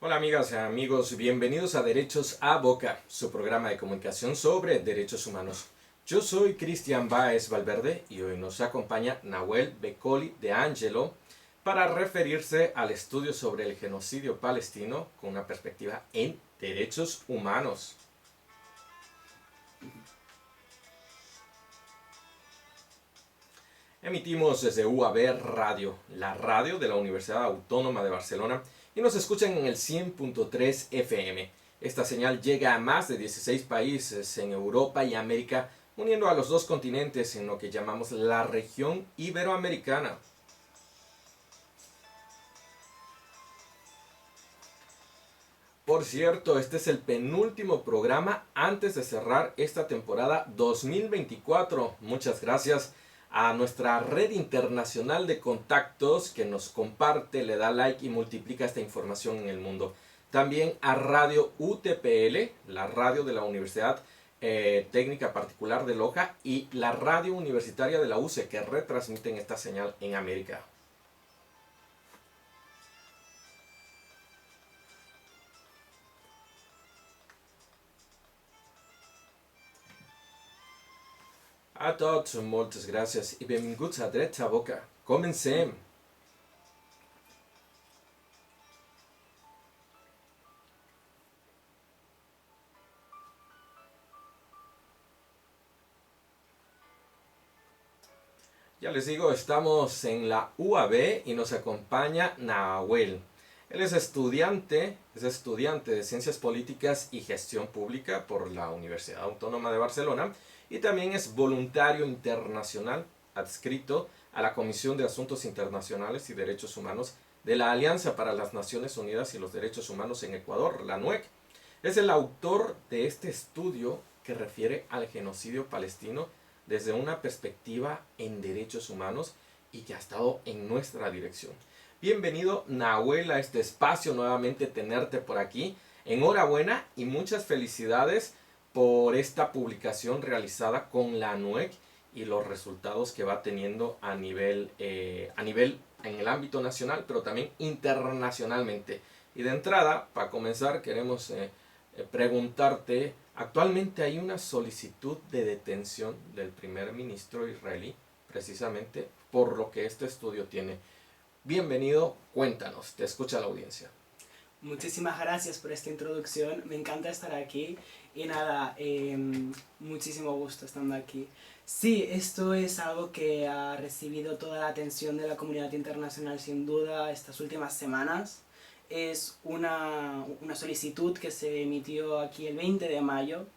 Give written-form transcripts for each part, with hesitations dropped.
Hola amigas y amigos, bienvenidos a Derechos a Boca, su programa de comunicación sobre derechos humanos. Yo soy Cristian Báez Valverde y hoy nos acompaña Nahuel Becoli de Angelo para referirse al estudio sobre el genocidio palestino con una perspectiva en derechos humanos. Emitimos desde UAB Radio, la radio de la Universidad Autónoma de Barcelona, y nos escuchan en el 100.3 FM. Esta señal llega a más de 16 países en Europa y América, uniendo a los dos continentes en lo que llamamos la región iberoamericana. Por cierto, este es el penúltimo programa antes de cerrar esta temporada 2024. Muchas gracias a nuestra red internacional de contactos que nos comparte, le da like y multiplica esta información en el mundo. También a Radio UTPL, la radio de la Universidad Técnica Particular de Loja, y la radio universitaria de la UCE, que retransmiten esta señal en América. A tots, moltes gràcies i benvinguts a Drets a Boca. Comencem! Ya les digo, estamos en la UAB y nos acompaña Nahuel. Él es estudiante de Ciencias Políticas y Gestión Pública por la Universidad Autónoma de Barcelona y también es voluntario internacional adscrito a la Comisión de Asuntos Internacionales y Derechos Humanos de la Alianza para las Naciones Unidas y los Derechos Humanos en Ecuador, la ANUEC. Es el autor de este estudio que refiere al genocidio palestino desde una perspectiva en derechos humanos y que ha estado en nuestra dirección. Bienvenido, Nahuel, a este espacio, nuevamente tenerte por aquí. Enhorabuena y muchas felicidades por esta publicación realizada con la ANUEC y los resultados que va teniendo a nivel en el ámbito nacional, pero también internacionalmente. Y de entrada, para comenzar, queremos preguntarte, actualmente hay una solicitud de detención del primer ministro israelí, precisamente por lo que este estudio tiene. Bienvenido, cuéntanos, te escucha la audiencia. Muchísimas gracias por esta introducción, me encanta estar aquí y nada, muchísimo gusto estando aquí. Sí, esto es algo que ha recibido toda la atención de la comunidad internacional sin duda estas últimas semanas. Es una solicitud que se emitió aquí el 20 de mayo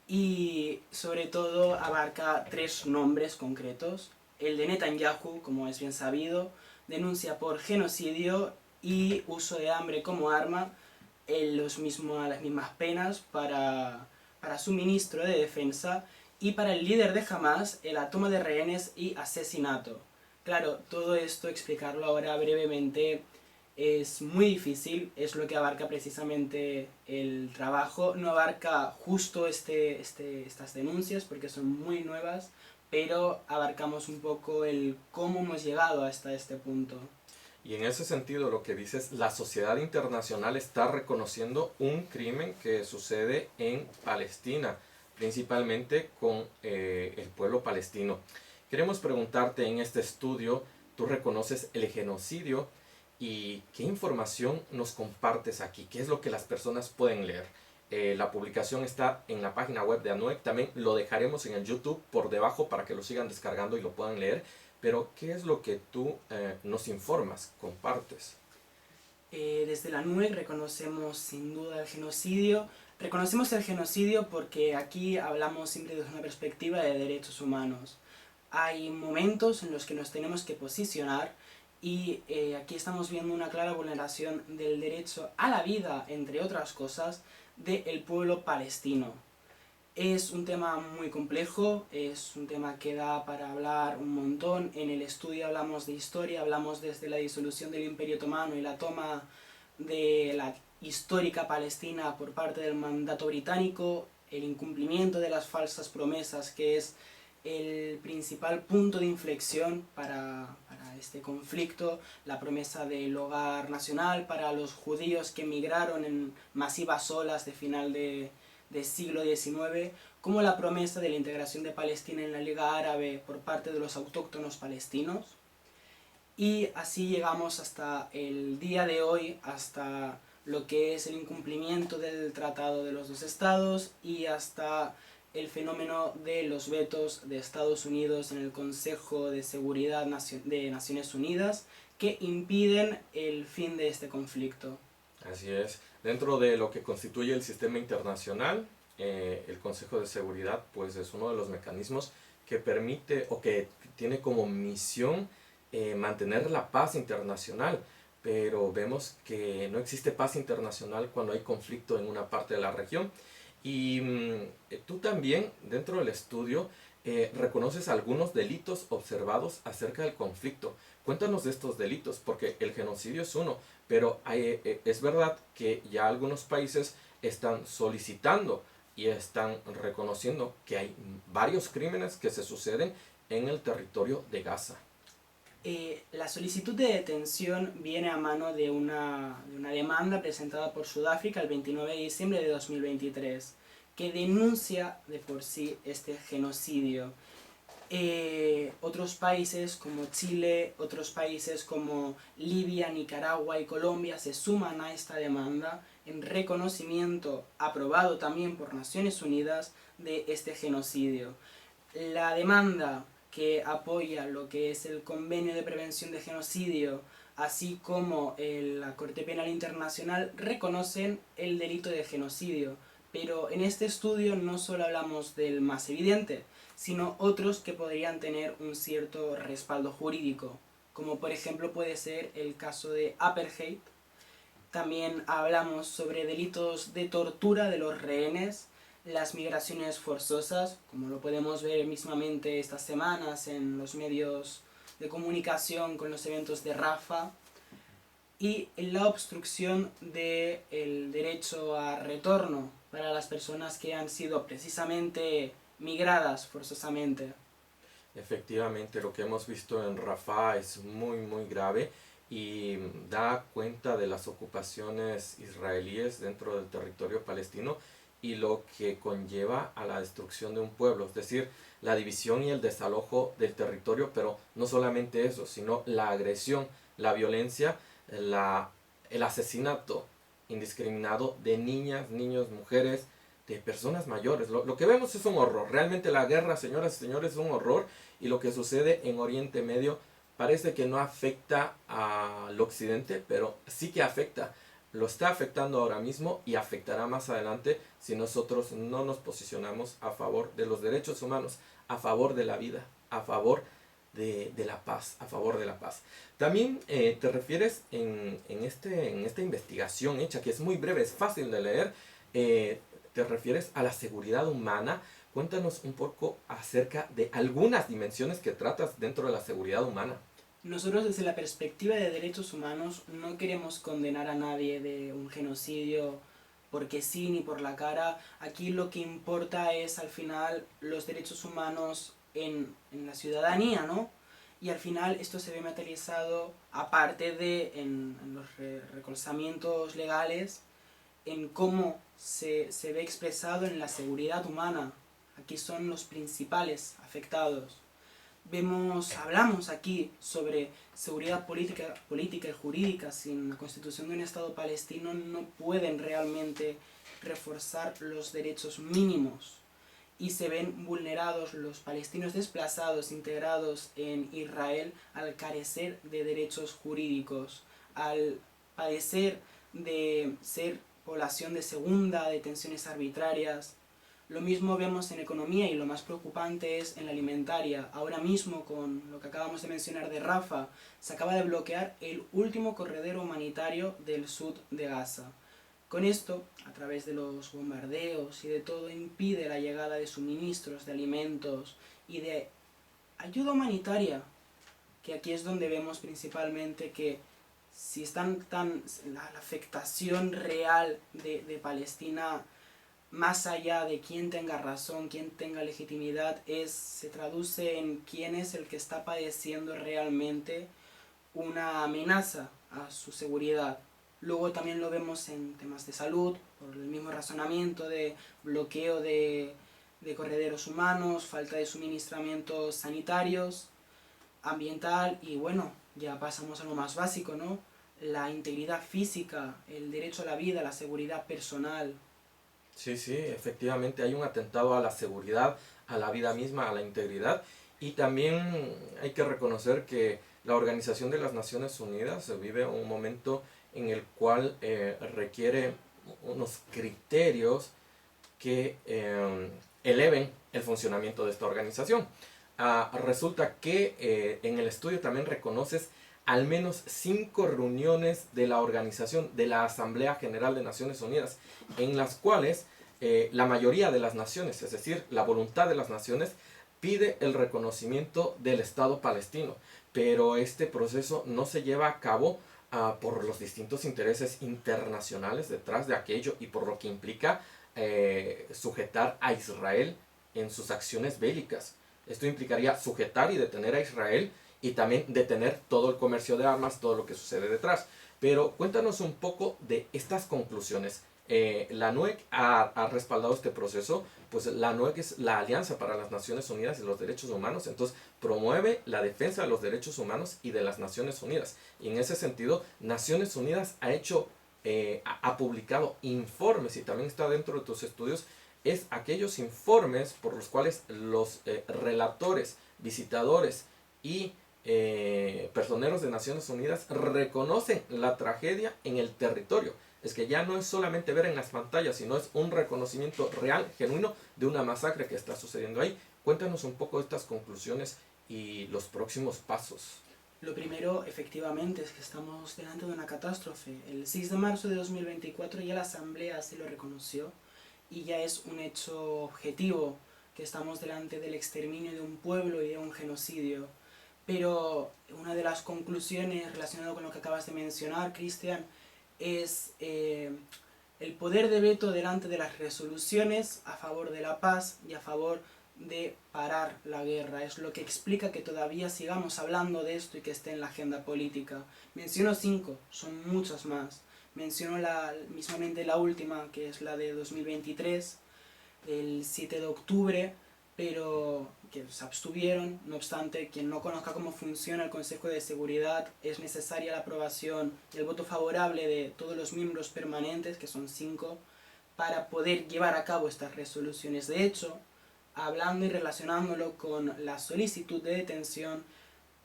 y sobre todo abarca 3 nombres concretos. El de Netanyahu, como es bien sabido, denuncia por genocidio y uso de hambre como arma, las mismas penas para su ministro de defensa y para el líder de Hamas, la toma de rehenes y asesinato. Claro, todo esto explicarlo ahora brevemente es muy difícil, es lo que abarca precisamente el trabajo, no abarca justo estas denuncias porque son muy nuevas, pero abarcamos un poco el cómo hemos llegado hasta este punto. Y en ese sentido, lo que dices, la sociedad internacional está reconociendo un crimen que sucede en Palestina, principalmente con el pueblo palestino. Queremos preguntarte en este estudio, ¿tú reconoces el genocidio? ¿Y qué información nos compartes aquí? ¿Qué es lo que las personas pueden leer? La publicación está en la página web de ANUEC, también lo dejaremos en el YouTube por debajo para que lo sigan descargando y lo puedan leer. Pero, ¿qué es lo que tú nos informas, compartes? Desde la ANUEC reconocemos sin duda el genocidio. Reconocemos el genocidio porque aquí hablamos siempre desde una perspectiva de derechos humanos. Hay momentos en los que nos tenemos que posicionar y aquí estamos viendo una clara vulneración del derecho a la vida, entre otras cosas, del pueblo palestino. Es un tema muy complejo, es un tema que da para hablar un montón. En el estudio hablamos de historia, hablamos desde la disolución del Imperio Otomano y la toma de la histórica Palestina por parte del mandato británico, el incumplimiento de las falsas promesas, que es el principal punto de inflexión para este conflicto, la promesa del hogar nacional para los judíos que emigraron en masivas olas de final del siglo XIX, como la promesa de la integración de Palestina en la Liga Árabe por parte de los autóctonos palestinos. Y así llegamos hasta el día de hoy, hasta lo que es el incumplimiento del Tratado de los Dos Estados y hasta el fenómeno de los vetos de Estados Unidos en el Consejo de Seguridad de Naciones Unidas que impiden el fin de este conflicto. Así es. Dentro de lo que constituye el sistema internacional, el Consejo de Seguridad pues es uno de los mecanismos que permite o que tiene como misión mantener la paz internacional, pero vemos que no existe paz internacional cuando hay conflicto en una parte de la región. Y tú también, dentro del estudio, reconoces algunos delitos observados acerca del conflicto. Cuéntanos de estos delitos, porque el genocidio es uno, pero es verdad que ya algunos países están solicitando y están reconociendo que hay varios crímenes que se suceden en el territorio de Gaza. La solicitud de detención viene a mano de una demanda presentada por Sudáfrica el 29 de diciembre de 2023, que denuncia de por sí este genocidio. Otros países como Chile, otros países como Libia, Nicaragua y Colombia se suman a esta demanda en reconocimiento, aprobado también por Naciones Unidas, de este genocidio. La demanda que apoya lo que es el Convenio de Prevención de Genocidio, así como la Corte Penal Internacional, reconocen el delito de genocidio. Pero en este estudio no solo hablamos del más evidente, sino otros que podrían tener un cierto respaldo jurídico, como por ejemplo puede ser el caso de apartheid. También hablamos sobre delitos de tortura de los rehenes, las migraciones forzosas, como lo podemos ver mismamente estas semanas en los medios de comunicación con los eventos de Rafah, y la obstrucción del derecho a retorno para las personas que han sido precisamente migradas forzosamente. Efectivamente, lo que hemos visto en Rafah es muy, muy grave y da cuenta de las ocupaciones israelíes dentro del territorio palestino y lo que conlleva a la destrucción de un pueblo, es decir, la división y el desalojo del territorio, pero no solamente eso, sino la agresión, la violencia, el asesinato indiscriminado de niñas, niños, mujeres, de personas mayores. Lo que vemos es un horror. Realmente la guerra, señoras y señores, es un horror. Y lo que sucede en Oriente Medio parece que no afecta al occidente, pero sí que afecta. Lo está afectando ahora mismo y afectará más adelante si nosotros no nos posicionamos a favor de los derechos humanos, a favor de la vida, a favor de la paz, a favor de la paz. También te refieres en esta investigación hecha, que es muy breve, es fácil de leer, te refieres a la seguridad humana. Cuéntanos un poco acerca de algunas dimensiones que tratas dentro de la seguridad humana. Nosotros desde la perspectiva de derechos humanos no queremos condenar a nadie de un genocidio porque sí ni por la cara. Aquí lo que importa es al final los derechos humanos en la ciudadanía, ¿no? Y al final esto se ve materializado, aparte de en los recolzamientos legales, en cómo se ve expresado en la seguridad humana. Aquí son los principales afectados. Hablamos aquí sobre seguridad política y jurídica. Sin la constitución de un Estado palestino no pueden realmente reforzar los derechos mínimos y se ven vulnerados los palestinos desplazados integrados en Israel al carecer de derechos jurídicos, al padecer de ser población de segunda, detenciones arbitrarias. Lo mismo vemos en economía y lo más preocupante es en la alimentaria. Ahora mismo, con lo que acabamos de mencionar de Rafah, se acaba de bloquear el último corredor humanitario del sur de Gaza. Con esto, a través de los bombardeos y de todo, impide la llegada de suministros, de alimentos y de ayuda humanitaria, que aquí es donde vemos principalmente que si la afectación real de Palestina, más allá de quién tenga razón, quién tenga legitimidad, se traduce en quién es el que está padeciendo realmente una amenaza a su seguridad. Luego también lo vemos en temas de salud, por el mismo razonamiento de bloqueo de correderos humanos, falta de suministramientos sanitarios, ambiental y bueno, ya pasamos a lo más básico, ¿no? La integridad física, el derecho a la vida, la seguridad personal. Sí, sí, efectivamente hay un atentado a la seguridad, a la vida misma, a la integridad. Y también hay que reconocer que la Organización de las Naciones Unidas vive un momento en el cual requiere unos criterios que eleven el funcionamiento de esta organización. Resulta que en el estudio también reconoces al menos 5 reuniones de la organización, de la Asamblea General de Naciones Unidas, en las cuales la mayoría de las naciones, es decir, la voluntad de las naciones, pide el reconocimiento del Estado palestino. Pero este proceso no se lleva a cabo por los distintos intereses internacionales detrás de aquello y por lo que implica sujetar a Israel en sus acciones bélicas. Esto implicaría sujetar y detener a Israel y también detener todo el comercio de armas, todo lo que sucede detrás. Pero cuéntanos un poco de estas conclusiones. La ANUEC ha respaldado este proceso, pues la ANUEC es la Alianza para las Naciones Unidas y los Derechos Humanos, entonces promueve la defensa de los derechos humanos y de las Naciones Unidas. Y en ese sentido, Naciones Unidas ha publicado informes y también está dentro de tus estudios, es aquellos informes por los cuales los relatores, visitadores y personeros de Naciones Unidas reconocen la tragedia en el territorio. Es que ya no es solamente ver en las pantallas, sino es un reconocimiento real, genuino, de una masacre que está sucediendo ahí. Cuéntanos un poco de estas conclusiones y los próximos pasos. Lo primero, efectivamente, es que estamos delante de una catástrofe. El 6 de marzo de 2024 ya la Asamblea se lo reconoció y ya es un hecho objetivo que estamos delante del exterminio de un pueblo y de un genocidio. Pero una de las conclusiones relacionadas con lo que acabas de mencionar, Cristian, es el poder de veto delante de las resoluciones a favor de la paz y a favor de parar la guerra. Es lo que explica que todavía sigamos hablando de esto y que esté en la agenda política. Menciono 5, son muchas más. Menciono mismamente la última, que es la de 2023, el 7 de octubre, pero que se abstuvieron. No obstante, quien no conozca cómo funciona el Consejo de Seguridad, es necesaria la aprobación y el voto favorable de todos los miembros permanentes, que son 5, para poder llevar a cabo estas resoluciones. De hecho, hablando y relacionándolo con la solicitud de detención,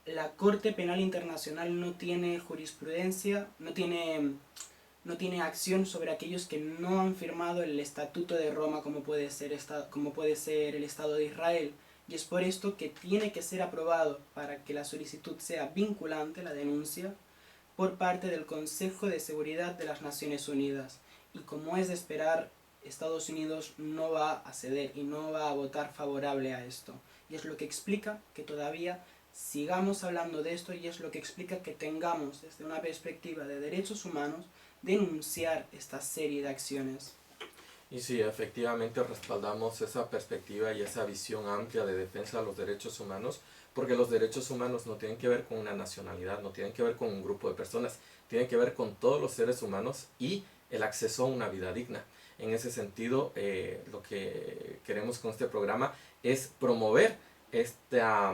la Corte Penal Internacional no tiene jurisprudencia, no tiene acción sobre aquellos que no han firmado el Estatuto de Roma como puede ser el Estado de Israel. Y es por esto que tiene que ser aprobado para que la solicitud sea vinculante, la denuncia, por parte del Consejo de Seguridad de las Naciones Unidas. Y como es de esperar, Estados Unidos no va a ceder y no va a votar favorable a esto. Y es lo que explica que todavía sigamos hablando de esto y es lo que explica que tengamos, desde una perspectiva de derechos humanos, denunciar esta serie de acciones. Y sí, efectivamente respaldamos esa perspectiva y esa visión amplia de defensa de los derechos humanos, porque los derechos humanos no tienen que ver con una nacionalidad, no tienen que ver con un grupo de personas, tienen que ver con todos los seres humanos y el acceso a una vida digna. En ese sentido, lo que queremos con este programa es promover esta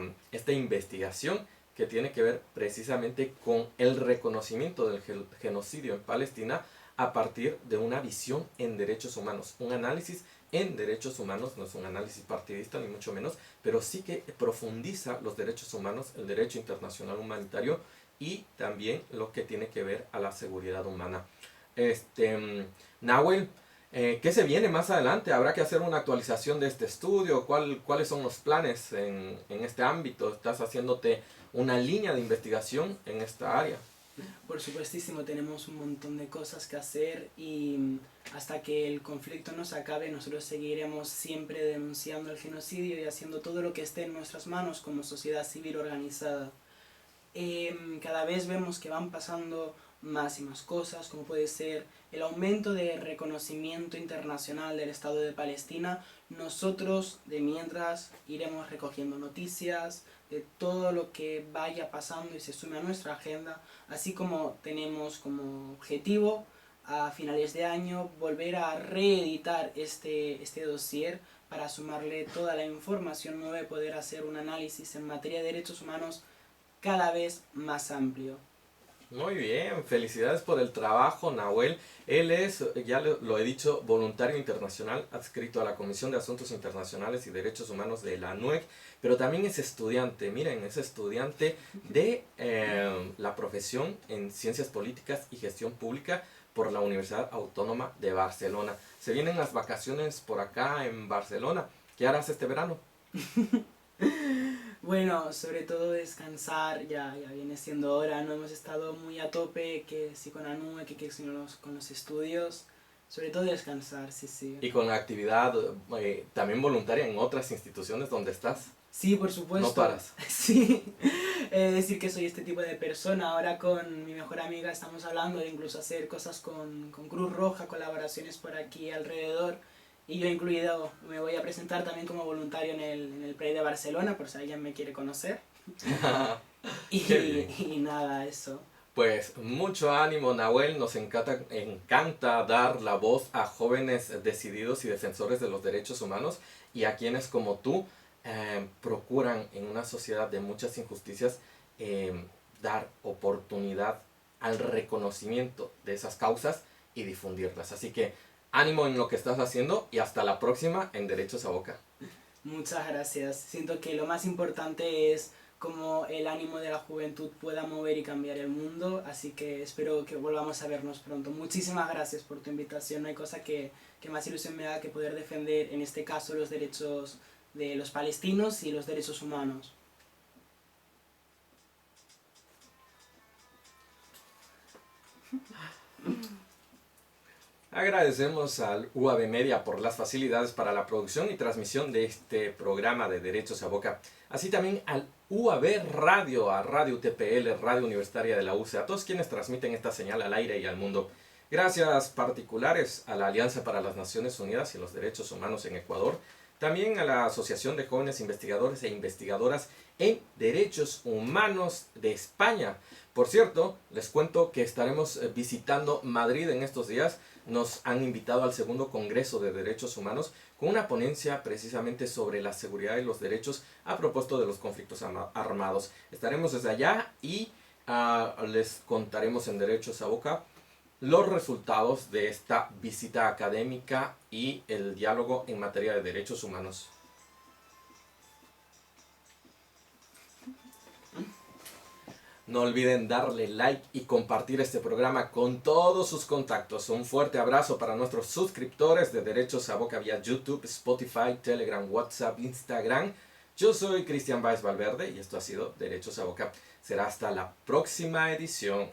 investigación que tiene que ver precisamente con el reconocimiento del genocidio en Palestina a partir de una visión en derechos humanos, un análisis en derechos humanos, no es un análisis partidista ni mucho menos, pero sí que profundiza los derechos humanos, el derecho internacional humanitario y también lo que tiene que ver a la seguridad humana. Nahuel, ¿qué se viene más adelante? ¿Habrá que hacer una actualización de este estudio? ¿Cuáles son los planes en este ámbito? ¿Estás haciéndote una línea de investigación en esta área? Por supuestísimo, tenemos un montón de cosas que hacer y hasta que el conflicto no se acabe, nosotros seguiremos siempre denunciando el genocidio y haciendo todo lo que esté en nuestras manos como sociedad civil organizada. Cada vez vemos que van pasando más y más cosas, como puede ser el aumento de reconocimiento internacional del Estado de Palestina. Nosotros, de mientras, iremos recogiendo noticias de todo lo que vaya pasando y se sume a nuestra agenda, así como tenemos como objetivo a finales de año volver a reeditar este dossier para sumarle toda la información nueva y poder hacer un análisis en materia de derechos humanos cada vez más amplio. Muy bien, felicidades por el trabajo, Nahuel. Él es, ya lo he dicho, voluntario internacional adscrito a la Comisión de Asuntos Internacionales y Derechos Humanos de la ANUEC, pero también es estudiante, miren, es estudiante de la profesión en Ciencias Políticas y Gestión Pública por la Universidad Autónoma de Barcelona. Se vienen las vacaciones por acá en Barcelona. ¿Qué harás este verano? Bueno, sobre todo descansar, ya viene siendo hora, no hemos estado muy a tope, que sí con Anu, que sí con los estudios, sobre todo descansar, sí, sí. Y con la actividad también voluntaria en otras instituciones donde estás. Sí, por supuesto. No paras. Sí, decir que soy este tipo de persona. Ahora con mi mejor amiga estamos hablando de incluso hacer cosas con Cruz Roja, colaboraciones por aquí alrededor. Y yo incluido me voy a presentar también como voluntario en el Pride de Barcelona, por si alguien me quiere conocer. Y nada, eso. Pues mucho ánimo, Nahuel. Nos encanta dar la voz a jóvenes decididos y defensores de los derechos humanos y a quienes como tú procuran en una sociedad de muchas injusticias dar oportunidad al reconocimiento de esas causas y difundirlas. Así que ánimo en lo que estás haciendo y hasta la próxima en Derechos a Boca. Muchas gracias. Siento que lo más importante es cómo el ánimo de la juventud pueda mover y cambiar el mundo, así que espero que volvamos a vernos pronto. Muchísimas gracias por tu invitación. No hay cosa que más ilusión me da que poder defender, en este caso, los derechos de los palestinos y los derechos humanos. Agradecemos al UAB Media por las facilidades para la producción y transmisión de este programa de Derechos a Boca. Así también al UAB Radio, a Radio UTPL, Radio Universitaria de la UCE, a todos quienes transmiten esta señal al aire y al mundo. Gracias particulares a la Alianza para las Naciones Unidas y los Derechos Humanos en Ecuador, también a la Asociación de Jóvenes Investigadores e Investigadoras en Derechos Humanos de España. Por cierto, les cuento que estaremos visitando Madrid en estos días. Nos han invitado al segundo Congreso de Derechos Humanos con una ponencia precisamente sobre la seguridad y los derechos a propósito de los conflictos armados. Estaremos desde allá y les contaremos en Derechos a Boca los resultados de esta visita académica y el diálogo en materia de derechos humanos. No olviden darle like y compartir este programa con todos sus contactos. Un fuerte abrazo para nuestros suscriptores de Derechos a Boca vía YouTube, Spotify, Telegram, WhatsApp, Instagram. Yo soy Cristian Báez Valverde y esto ha sido Derechos a Boca. Será hasta la próxima edición.